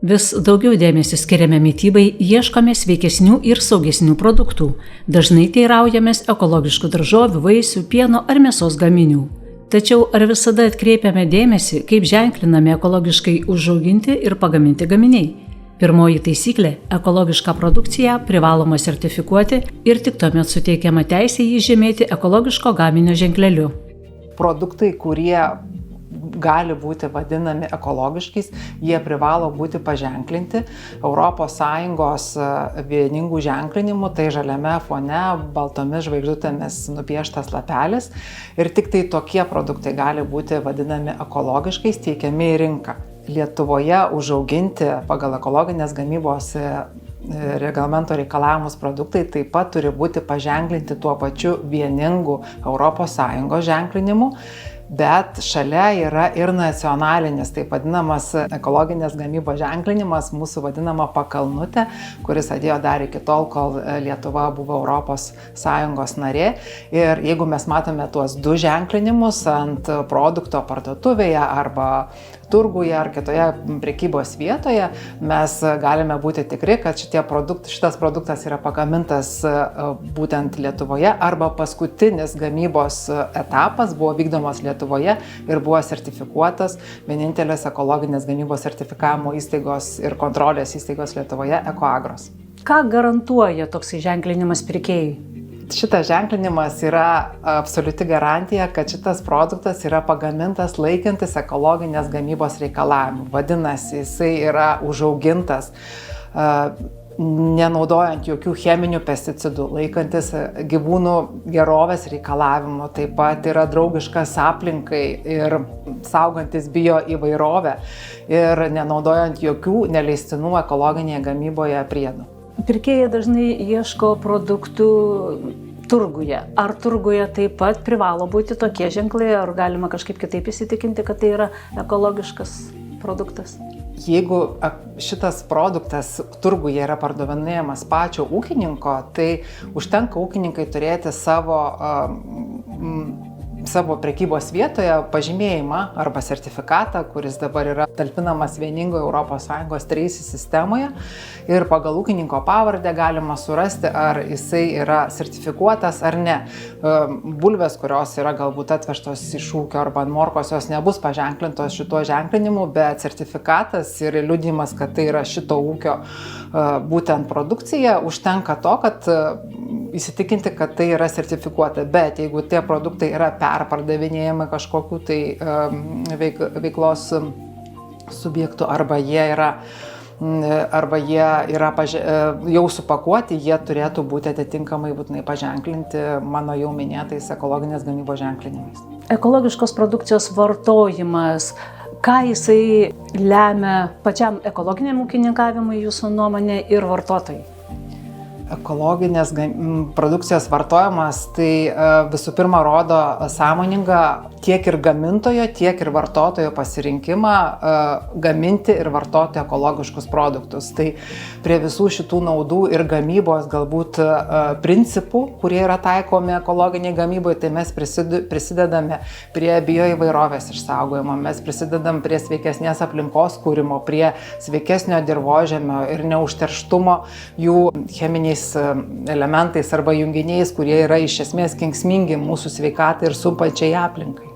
Vis daugiau dėmesio skiriame mitybai, ieškome sveikesnių ir saugesnių produktų. Dažnai teiraujamės ekologiškų daržovių, vaisių, pieno ar mėsos gaminių. Tačiau ar visada atkreipiame dėmesį, kaip ženklinami ekologiškai užauginti ir pagaminti gaminiai? Pirmoji taisyklė – ekologišką produkciją privaloma sertifikuoti ir tik tuomet suteikiama teisė jį žymėti ekologiško gaminio ženkleliu. Produktai, kurie gali būti vadinami ekologiškais, jie privalo būti paženklinti ES vieningų ženklinimų, tai žaliame fone, baltomis žvaigždutėmis nupieštas lapelis ir tik tai tokie produktai gali būti vadinami ekologiškais, teikiami į rinką. Lietuvoje užauginti pagal ekologinės gamybos reglamento reikalavimus produktai taip pat turi būti paženklinti tuo pačiu vieningu ES ženklinimu, bet šalia yra ir nacionalinis, taip vadinamas ekologinės gamybos ženklinimas, mūsų vadinama pakalnutė, kuris atėjo dar iki tol, kol Lietuva buvo ES narė. Ir jeigu mes matome tuos du ženklinimus ant produkto parduotuvėje arba turguje ar kitoje prekybos vietoje, mes galime būti tikri, kad šitas produktas yra pagamintas būtent Lietuvoje arba paskutinis gamybos etapas buvo vykdomas Lietuvoje ir buvo sertifikuotas vienintelės ekologinės gamybos sertifikavimo įstaigos ir kontrolės įstaigos Lietuvoje Ekoagros. Ką garantuoja toksai ženklinimas pirkėjui? Šitas ženklinimas yra absoliuti garantija, kad šitas produktas yra pagamintas laikantis ekologinės gamybos reikalavimų. Vadinasi, jisai yra užaugintas nenaudojant jokių cheminių pesticidų, laikantis gyvūnų gerovės reikalavimų, taip pat yra draugiškas aplinkai ir saugantis bio įvairovę ir nenaudojant jokių neleistinų ekologinėje gamyboje priedų. Pirkėjai dažnai ieško produktų turguje. Ar turguje taip pat privalo būti tokie ženklai, ar galima kažkaip kitaip įsitikinti, kad tai yra ekologiškas produktas? Jeigu šitas produktas turguje yra pardavinėjamas pačio ūkininko, tai užtenka ūkininkai turėti savo prekybos vietoje pažymėjimą arba sertifikatą, kuris dabar yra talpinamas vieningoje ES TRACE sistemoje ir pagal ūkininko pavardę galima surasti, ar jisai yra sertifikuotas ar ne. Bulvės, kurios yra galbūt atvežtos iš ūkio arba morkos, jos nebus paženklintos šituo ženklinimu, bet sertifikatas ir liudijimas, kad tai yra šito ūkio būtent produkcija, užtenka to, kad įsitikinti, kad tai yra sertifikuota. Bet jeigu tie produktai yra perpardavinėjami kažkokiu tai veiklos subjektų arba jie yra jau supakuoti, jie turėtų būti atitinkamai būtinai paženklinti mano jau minėtais ekologinės gamybos ženklinimais. Ekologiškos produkcijos vartojimas, ką jisai lemia pačiam ekologiniam ūkininkavimui jūsų nuomonė ir vartotojai? Ekologinės produkcijos vartojimas tai visų pirma rodo sąmoningą tiek ir gamintojo, tiek ir vartotojo pasirinkimą gaminti ir vartoti ekologiškus produktus. Tai prie visų šitų naudų ir gamybos galbūt principų, kurie yra taikomi ekologiniai gamybai, tai mes prisidedame prie bioįvairovės išsaugojimo, mes prisidedam prie sveikesnės aplinkos kūrimo, prie sveikesnio dirvožemio ir neužterštumo jų cheminiais elementais arba junginiais, kurie yra iš esmės kenksmingi mūsų sveikatai ir supančiai aplinkai.